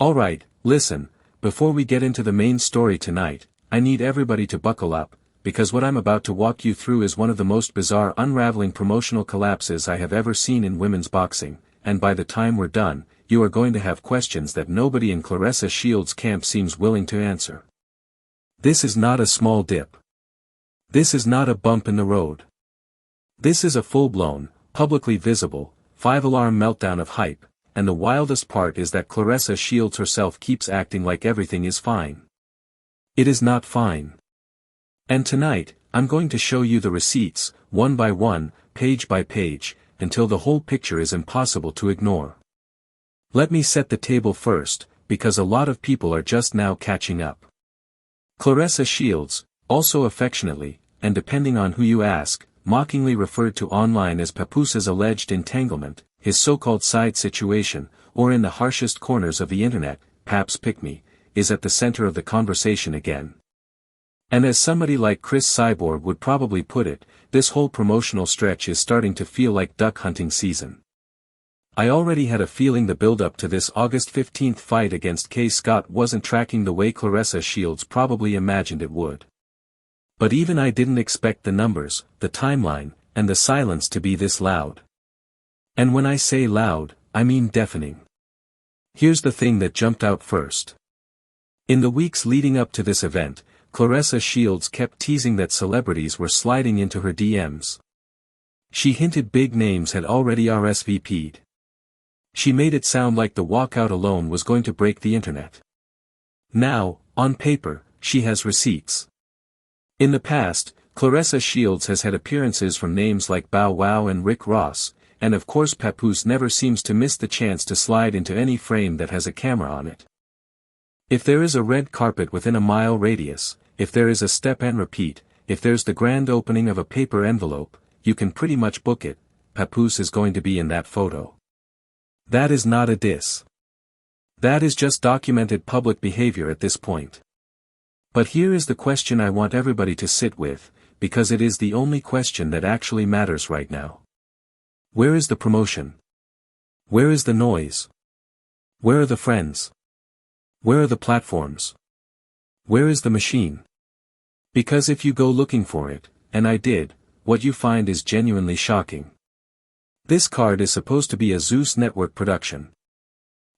Alright, listen, before we get into the main story tonight, I need everybody to buckle up, because what I'm about to walk you through is one of the most bizarre unraveling promotional collapses I have ever seen in women's boxing, and by the time we're done, you are going to have questions that nobody in Claressa Shields' camp seems willing to answer. This is not a small dip. This is not a bump in the road. This is a full-blown, publicly visible, five-alarm meltdown of hype, and the wildest part is that Claressa Shields herself keeps acting like everything is fine. It is not fine. And tonight, I'm going to show you the receipts, one by one, page by page, until the whole picture is impossible to ignore. Let me set the table first, because a lot of people are just now catching up. Claressa Shields, also affectionately, and depending on who you ask, mockingly referred to online as Papoose's alleged entanglement, his so-called side situation, or in the harshest corners of the internet, Pap's pick-me, is at the center of the conversation again. And as somebody like Chris Cyborg would probably put it, this whole promotional stretch is starting to feel like duck hunting season. I already had a feeling the build-up to this August 15th fight against K. Scott wasn't tracking the way Claressa Shields probably imagined it would. But even I didn't expect the numbers, the timeline, and the silence to be this loud. And when I say loud, I mean deafening. Here's the thing that jumped out first. In the weeks leading up to this event, Claressa Shields kept teasing that celebrities were sliding into her DMs. She hinted big names had already RSVP'd. She made it sound like the walkout alone was going to break the internet. Now, on paper, she has receipts. In the past, Claressa Shields has had appearances from names like Bow Wow and Rick Ross, and of course Papoose never seems to miss the chance to slide into any frame that has a camera on it. If there is a red carpet within a mile radius, if there is a step and repeat, if there's the grand opening of a paper envelope, you can pretty much book it, Papoose is going to be in that photo. That is not a diss. That is just documented public behavior at this point. But here is the question I want everybody to sit with, because it is the only question that actually matters right now. Where is the promotion? Where is the noise? Where are the friends? Where are the platforms? Where is the machine? Because if you go looking for it, and I did, what you find is genuinely shocking. This card is supposed to be a Zeus Network production.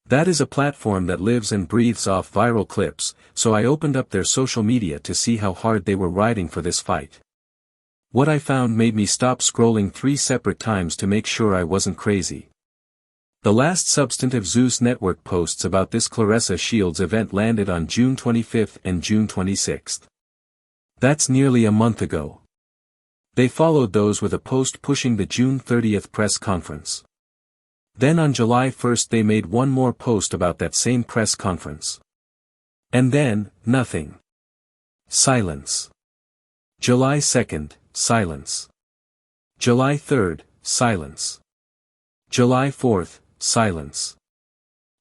That is a platform that lives and breathes off viral clips, so I opened up their social media to see how hard they were riding for this fight. What I found made me stop scrolling 3 separate times to make sure I wasn't crazy. The last substantive Zeus Network posts about this Claressa Shields event landed on June 25th and June 26th. That's nearly a month ago. They followed those with a post pushing the June 30th press conference. Then on July 1st they made one more post about that same press conference. And then, nothing. Silence. July 2nd, silence. July 3rd, silence. July 4th, silence.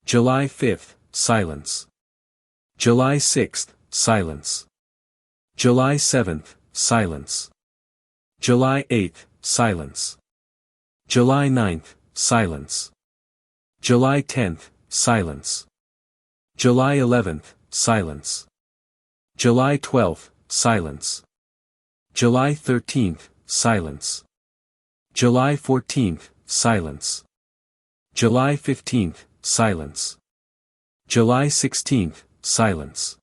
July 5th, silence. July 6th, silence. July 7th, silence. July 8th, silence. July 9th, silence. July 10th, silence. July 11th, silence. July 12th, silence. July 13th, silence. July 14th, silence. July 15th, silence. July 16th, silence.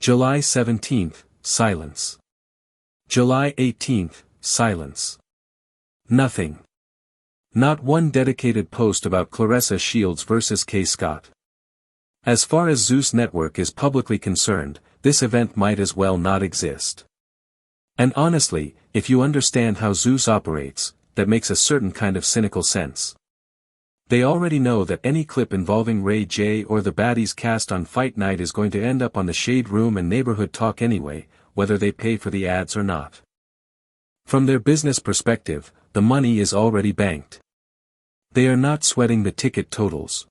July 17th, silence. July 18th, silence. Nothing. Not one dedicated post about Claressa Shields versus K. Scott. As far as Zeus Network is publicly concerned, this event might as well not exist. And honestly, if you understand how Zeus operates, that makes a certain kind of cynical sense. They already know that any clip involving Ray J or the baddies cast on Fight Night is going to end up on the Shade Room and Neighborhood Talk anyway, whether they pay for the ads or not. From their business perspective, the money is already banked. They are not sweating the ticket totals.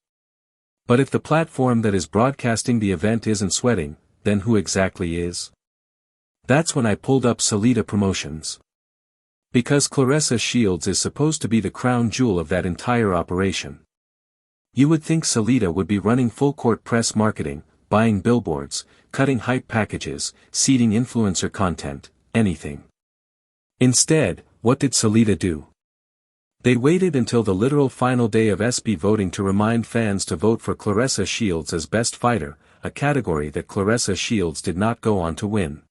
But if the platform that is broadcasting the event isn't sweating, then who exactly is? That's when I pulled up Salita Promotions. Because Claressa Shields is supposed to be the crown jewel of that entire operation. You would think Salita would be running full-court press marketing, buying billboards, cutting hype packages, seeding influencer content, anything. Instead, what did Salita do? They waited until the literal final day of SP voting to remind fans to vote for Claressa Shields as Best Fighter, a category that Claressa Shields did not go on to win.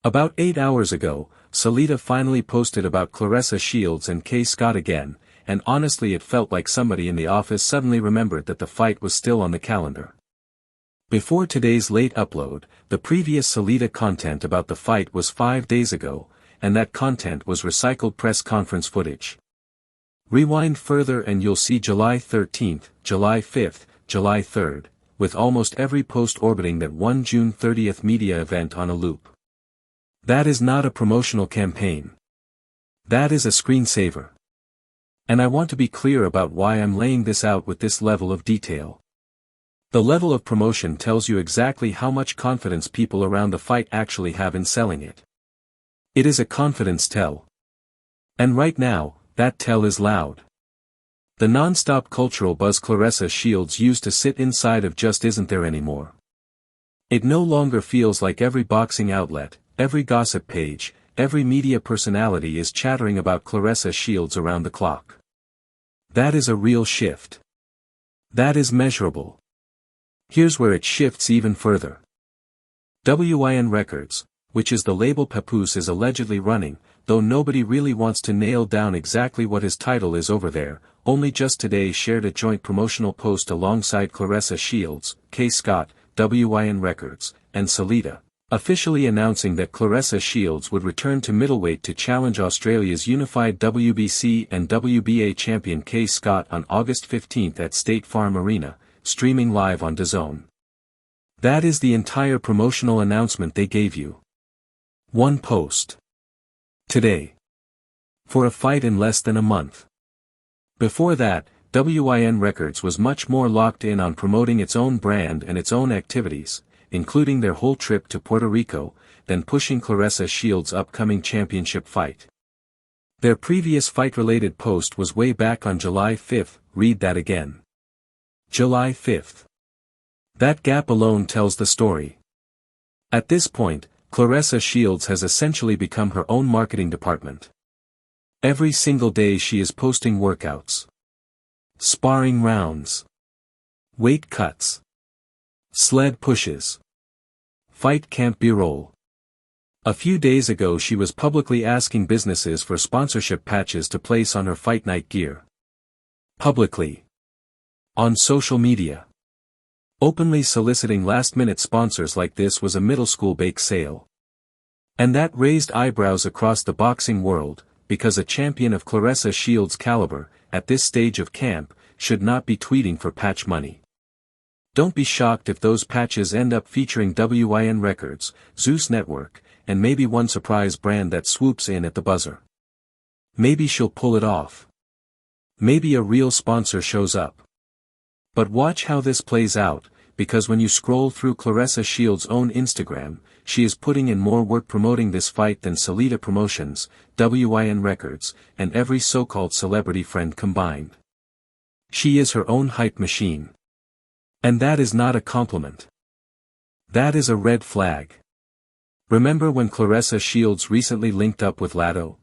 About 8 hours ago, Salita finally posted about Claressa Shields and K. Scott again, and honestly it felt like somebody in the office suddenly remembered that the fight was still on the calendar. Before today's late upload, the previous Salita content about the fight was 5 days ago, and that content was recycled press conference footage. Rewind further and you'll see July 13th, July 5th, July 3rd, with almost every post orbiting that one June 30th media event on a loop. That is not a promotional campaign. That is a screensaver. And I want to be clear about why I'm laying this out with this level of detail. The level of promotion tells you exactly how much confidence people around the fight actually have in selling it. It is a confidence tell. And right now, that tell is loud. The non-stop cultural buzz Claressa Shields used to sit inside of just isn't there anymore. It no longer feels like every boxing outlet, every gossip page, every media personality is chattering about Claressa Shields around the clock. That is a real shift. That is measurable. Here's where it shifts even further. WIN Records, which is the label Papoose is allegedly running, though nobody really wants to nail down exactly what his title is over there, only just today shared a joint promotional post alongside Claressa Shields, K. Scott, WIN Records, and Salita, officially announcing that Claressa Shields would return to middleweight to challenge Australia's unified WBC and WBA champion K. Scott on August 15 at State Farm Arena, streaming live on DAZN. That is the entire promotional announcement they gave you. One post. Today. For a fight in less than a month. Before that, WIN Records was much more locked in on promoting its own brand and its own activities, including their whole trip to Puerto Rico, than pushing Claressa Shields' upcoming championship fight. Their previous fight-related post was way back on July 5, read that again. July 5. That gap alone tells the story. At this point, Claressa Shields has essentially become her own marketing department. Every single day she is posting workouts, sparring rounds, weight cuts, sled pushes, fight camp B-roll. A few days ago she was publicly asking businesses for sponsorship patches to place on her fight night gear. Publicly. On social media. Openly soliciting last-minute sponsors like this was a middle school bake sale. And that raised eyebrows across the boxing world, because a champion of Claressa Shields' caliber, at this stage of camp, should not be tweeting for patch money. Don't be shocked if those patches end up featuring WIN Records, Zeus Network, and maybe one surprise brand that swoops in at the buzzer. Maybe she'll pull it off. Maybe a real sponsor shows up. But watch how this plays out, because when you scroll through Claressa Shields' own Instagram, she is putting in more work promoting this fight than Salita Promotions, WIN Records, and every so-called celebrity friend combined. She is her own hype machine. And that is not a compliment. That is a red flag. Remember when Claressa Shields recently linked up with Lado?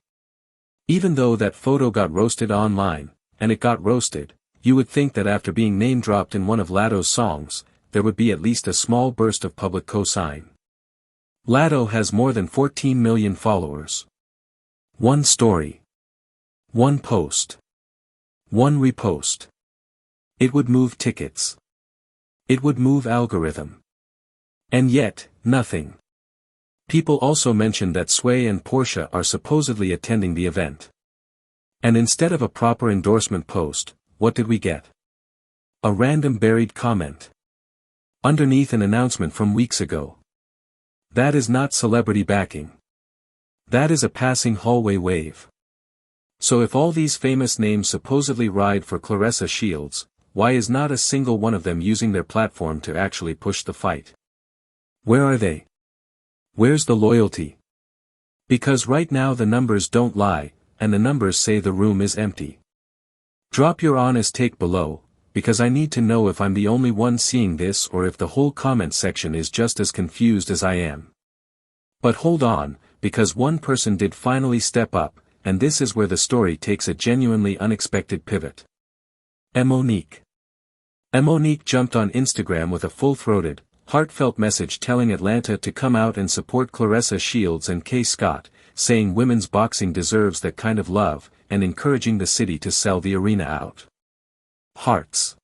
Even though that photo got roasted online, and it got roasted, you would think that after being name-dropped in one of Lado's songs, there would be at least a small burst of public cosign. Lado has more than 14 million followers. One story. One post. One repost. It would move tickets. It would move algorithm. And yet, nothing. People also mentioned that Sway and Portia are supposedly attending the event. And instead of a proper endorsement post, what did we get? A random buried comment. Underneath an announcement from weeks ago. That is not celebrity backing. That is a passing hallway wave. So if all these famous names supposedly ride for Claressa Shields, why is not a single one of them using their platform to actually push the fight? Where are they? Where's the loyalty? Because right now the numbers don't lie, and the numbers say the room is empty. Drop your honest take below, because I need to know if I'm the only one seeing this or if the whole comment section is just as confused as I am. But hold on, because one person did finally step up, and this is where the story takes a genuinely unexpected pivot. Monique. Monique jumped on Instagram with a full-throated, heartfelt message telling Atlanta to come out and support Claressa Shields and Kay Scott, saying women's boxing deserves that kind of love, and encouraging the city to sell the arena out. Hearts.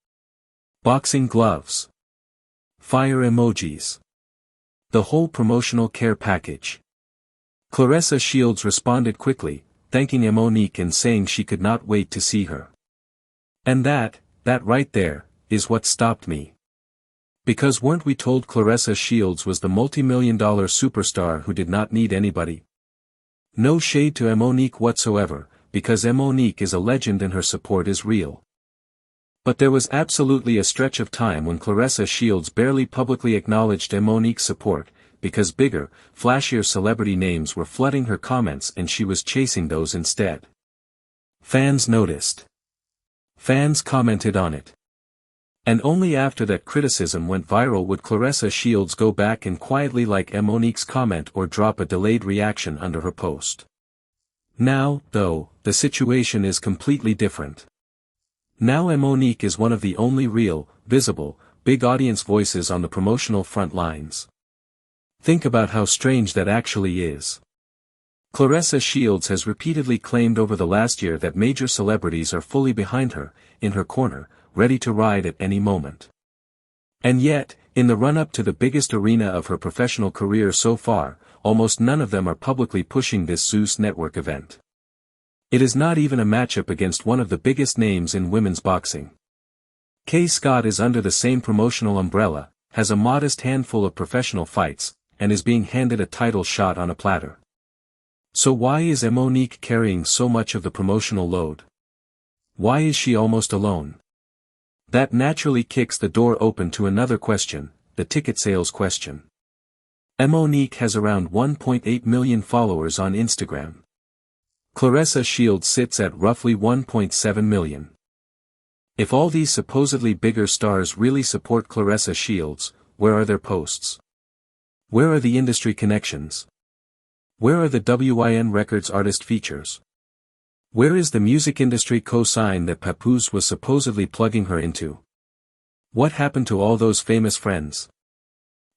Boxing gloves. Fire emojis. The whole promotional care package. Claressa Shields responded quickly, thanking Monique and saying she could not wait to see her. And that right there, is what stopped me. Because weren't we told Claressa Shields was the multi-million-dollar superstar who did not need anybody? No shade to Monique whatsoever, because Monique is a legend and her support is real. But there was absolutely a stretch of time when Claressa Shields barely publicly acknowledged Monique's support, because bigger, flashier celebrity names were flooding her comments and she was chasing those instead. Fans noticed. Fans commented on it. And only after that criticism went viral would Claressa Shields go back and quietly like Monique's comment or drop a delayed reaction under her post. Now, though, the situation is completely different. Now Monique is one of the only real, visible, big audience voices on the promotional front lines. Think about how strange that actually is. Claressa Shields has repeatedly claimed over the last year that major celebrities are fully behind her, in her corner, ready to ride at any moment. And yet, in the run-up to the biggest arena of her professional career so far, almost none of them are publicly pushing this Zeus Network event. It is not even a matchup against one of the biggest names in women's boxing. Kay Scott is under the same promotional umbrella, has a modest handful of professional fights, and is being handed a title shot on a platter. So why is Monique carrying so much of the promotional load? Why is she almost alone? That naturally kicks the door open to another question, the ticket sales question. Monique has around 1.8 million followers on Instagram. Claressa Shields sits at roughly 1.7 million. If all these supposedly bigger stars really support Claressa Shields, where are their posts? Where are the industry connections? Where are the WIN Records artist features? Where is the music industry co-sign that Papoose was supposedly plugging her into? What happened to all those famous friends?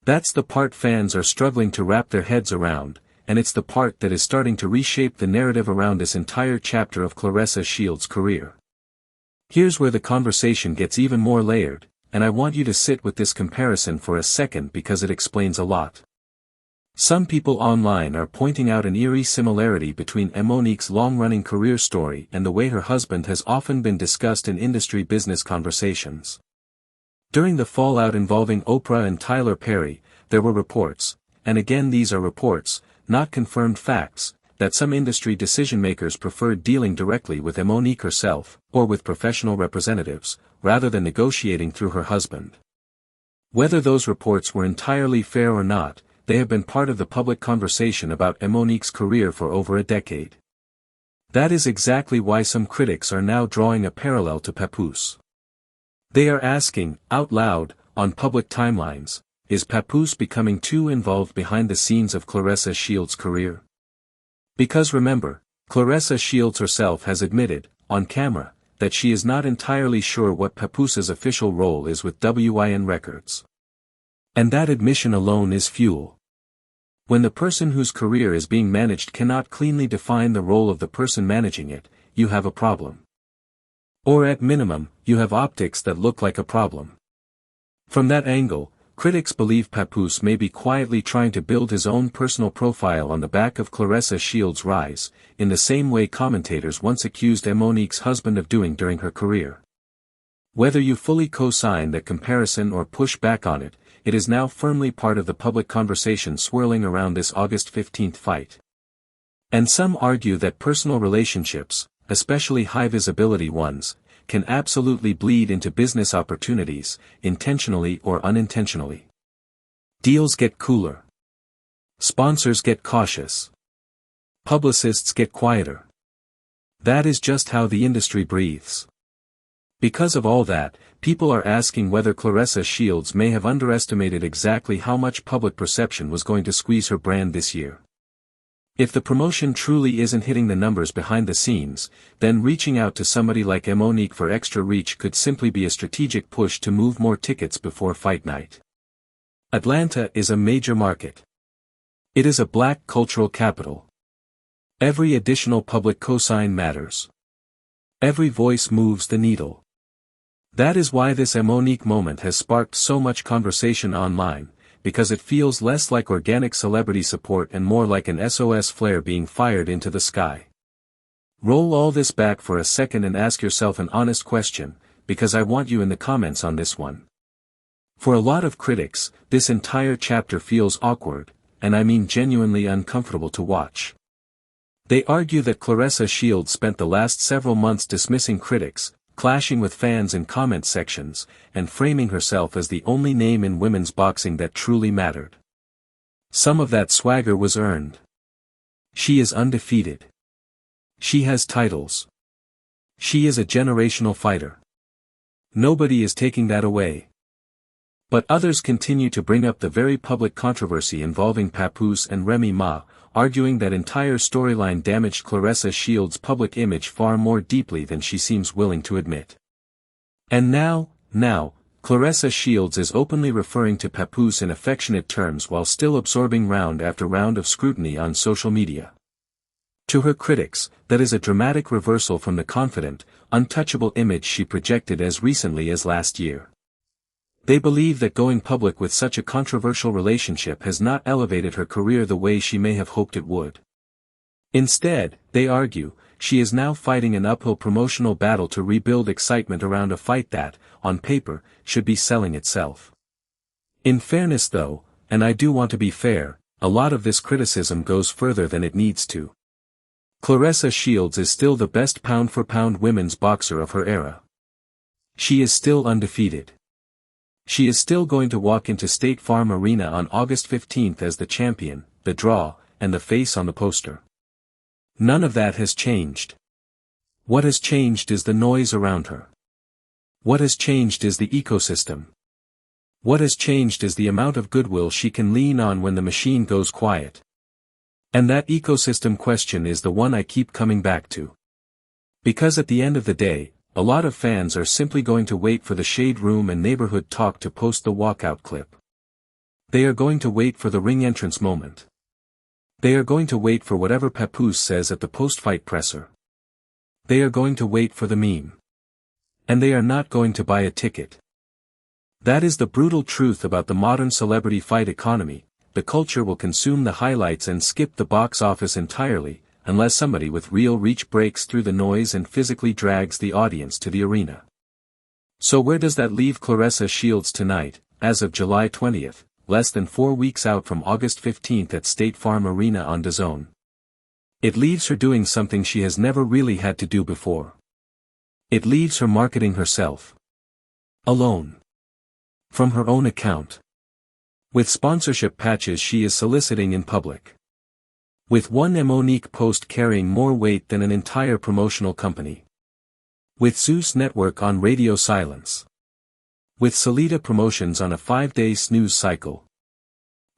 That's the part fans are struggling to wrap their heads around, and it's the part that is starting to reshape the narrative around this entire chapter of Claressa Shields' career. Here's where the conversation gets even more layered, and I want you to sit with this comparison for a second because it explains a lot. Some people online are pointing out an eerie similarity between Monique's long-running career story and the way her husband has often been discussed in industry business conversations. During the fallout involving Oprah and Tyler Perry, there were reports, and again these are reports, not confirmed facts, that some industry decision-makers preferred dealing directly with Monique herself, or with professional representatives, rather than negotiating through her husband. Whether those reports were entirely fair or not, they have been part of the public conversation about Monique's career for over a decade. That is exactly why some critics are now drawing a parallel to Papoose. They are asking, out loud, on public timelines, is Papoose becoming too involved behind the scenes of Claressa Shields' career? Because remember, Claressa Shields herself has admitted, on camera, that she is not entirely sure what Papoose's official role is with WIN Records. And that admission alone is fuel. When the person whose career is being managed cannot cleanly define the role of the person managing it, you have a problem. Or at minimum, you have optics that look like a problem. From that angle, critics believe Papoose may be quietly trying to build his own personal profile on the back of Claressa Shields' rise, in the same way commentators once accused Monique's husband of doing during her career. Whether you fully co-sign that comparison or push back on it, it is now firmly part of the public conversation swirling around this August 15th fight. And some argue that personal relationships, especially high-visibility ones, can absolutely bleed into business opportunities, intentionally or unintentionally. Deals get cooler. Sponsors get cautious. Publicists get quieter. That is just how the industry breathes. Because of all that, people are asking whether Claressa Shields may have underestimated exactly how much public perception was going to squeeze her brand this year. If the promotion truly isn't hitting the numbers behind the scenes, then reaching out to somebody like Monique for extra reach could simply be a strategic push to move more tickets before fight night. Atlanta is a major market. It is a black cultural capital. Every additional public cosign matters. Every voice moves the needle. That is why this Monique moment has sparked so much conversation online, because it feels less like organic celebrity support and more like an SOS flare being fired into the sky. Roll all this back for a second and ask yourself an honest question, because I want you in the comments on this one. For a lot of critics, this entire chapter feels awkward, and I mean genuinely uncomfortable to watch. They argue that Claressa Shields spent the last several months dismissing critics, clashing with fans in comment sections, and framing herself as the only name in women's boxing that truly mattered. Some of that swagger was earned. She is undefeated. She has titles. She is a generational fighter. Nobody is taking that away. But others continue to bring up the very public controversy involving Papoose and Remy Ma, arguing that entire storyline damaged Claressa Shields' public image far more deeply than she seems willing to admit. And now, Claressa Shields is openly referring to Papoose in affectionate terms while still absorbing round after round of scrutiny on social media. To her critics, that is a dramatic reversal from the confident, untouchable image she projected as recently as last year. They believe that going public with such a controversial relationship has not elevated her career the way she may have hoped it would. Instead, they argue, she is now fighting an uphill promotional battle to rebuild excitement around a fight that, on paper, should be selling itself. In fairness though, and I do want to be fair, a lot of this criticism goes further than it needs to. Claressa Shields is still the best pound-for-pound women's boxer of her era. She is still undefeated. She is still going to walk into State Farm Arena on August 15th as the champion, the draw, and the face on the poster. None of that has changed. What has changed is the noise around her. What has changed is the ecosystem. What has changed is the amount of goodwill she can lean on when the machine goes quiet. And that ecosystem question is the one I keep coming back to. Because at the end of the day, a lot of fans are simply going to wait for the Shade Room and Neighborhood Talk to post the walkout clip. They are going to wait for the ring entrance moment. They are going to wait for whatever Papoose says at the post-fight presser. They are going to wait for the meme. And they are not going to buy a ticket. That is the brutal truth about the modern celebrity fight economy. The culture will consume the highlights and skip the box office entirely, unless somebody with real reach breaks through the noise and physically drags the audience to the arena. So where does that leave Claressa Shields tonight, as of July 20th, less than 4 weeks out from August 15th at State Farm Arena on DAZN? It leaves her doing something she has never really had to do before. It leaves her marketing herself. Alone. From her own account. With sponsorship patches she is soliciting in public. With one Monique post carrying more weight than an entire promotional company. With Zeus Network on radio silence. With Salita Promotions on a 5-day snooze cycle.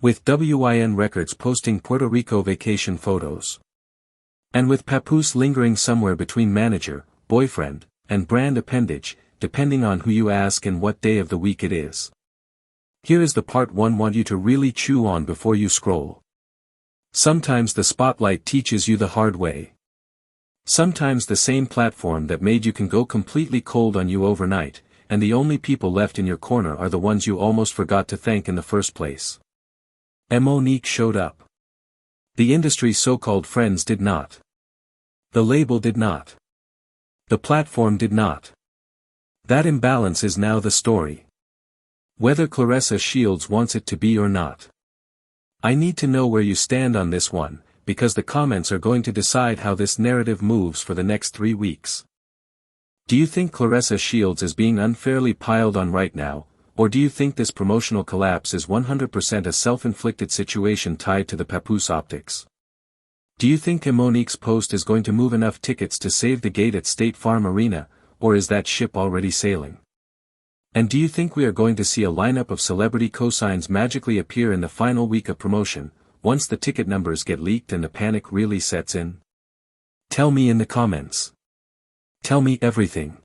With WIN Records posting Puerto Rico vacation photos. And with Papoose lingering somewhere between manager, boyfriend, and brand appendage, depending on who you ask and what day of the week it is. Here is the part one want you to really chew on before you scroll. Sometimes the spotlight teaches you the hard way. Sometimes the same platform that made you can go completely cold on you overnight, and the only people left in your corner are the ones you almost forgot to thank in the first place. Monique showed up. The industry's so-called friends did not. The label did not. The platform did not. That imbalance is now the story. Whether Claressa Shields wants it to be or not. I need to know where you stand on this one, because the comments are going to decide how this narrative moves for the next 3 weeks. Do you think Claressa Shields is being unfairly piled on right now, or do you think this promotional collapse is 100% a self-inflicted situation tied to the Papoose optics? Do you think Monique's post is going to move enough tickets to save the gate at State Farm Arena, or is that ship already sailing? And do you think we are going to see a lineup of celebrity cosigns magically appear in the final week of promotion, once the ticket numbers get leaked and the panic really sets in? Tell me in the comments. Tell me everything.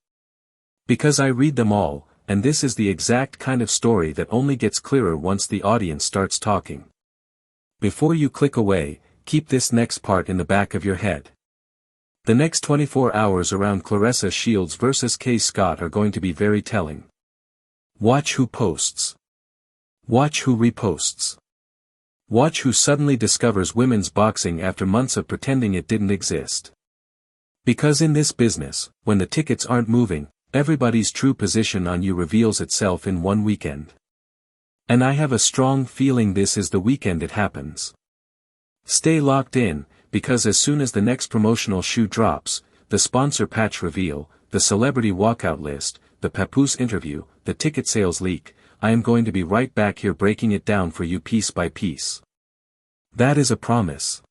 Because I read them all, and this is the exact kind of story that only gets clearer once the audience starts talking. Before you click away, keep this next part in the back of your head. The next 24 hours around Claressa Shields vs. K. Scott are going to be very telling. Watch who posts. Watch who reposts. Watch who suddenly discovers women's boxing after months of pretending it didn't exist. Because in this business, when the tickets aren't moving, everybody's true position on you reveals itself in one weekend. And I have a strong feeling this is the weekend it happens. Stay locked in, because as soon as the next promotional shoe drops, the sponsor patch reveal, the celebrity walkout list, the Papoose interview, the ticket sales leak, I am going to be right back here breaking it down for you piece by piece. That is a promise.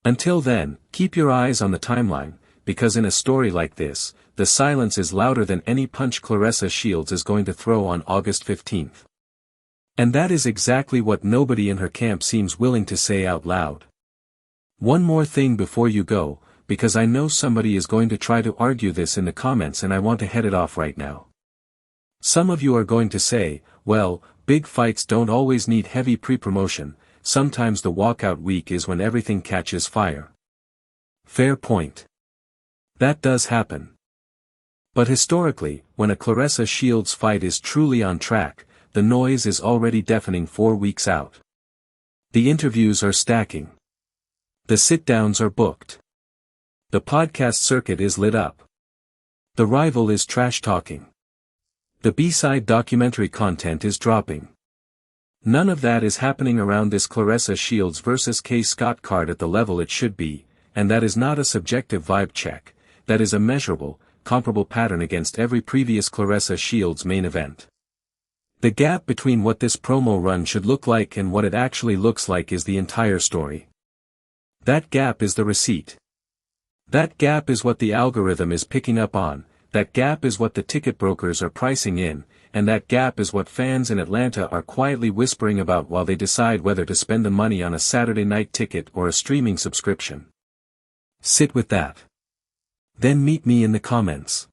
Until then, keep your eyes on the timeline, because in a story like this, the silence is louder than any punch Claressa Shields is going to throw on August 15th. And that is exactly what nobody in her camp seems willing to say out loud. One more thing before you go, because I know somebody is going to try to argue this in the comments and I want to head it off right now. Some of you are going to say, well, big fights don't always need heavy pre-promotion, sometimes the walkout week is when everything catches fire. Fair point. That does happen. But historically, when a Claressa Shields fight is truly on track, the noise is already deafening 4 weeks out. The interviews are stacking. The sit-downs are booked. The podcast circuit is lit up. The rival is trash-talking. The B-side documentary content is dropping. None of that is happening around this Claressa Shields vs. K. Scott card at the level it should be, and that is not a subjective vibe check, that is a measurable, comparable pattern against every previous Claressa Shields main event. The gap between what this promo run should look like and what it actually looks like is the entire story. That gap is the receipt. That gap is what the algorithm is picking up on, that gap is what the ticket brokers are pricing in, and that gap is what fans in Atlanta are quietly whispering about while they decide whether to spend the money on a Saturday night ticket or a streaming subscription. Sit with that. Then meet me in the comments.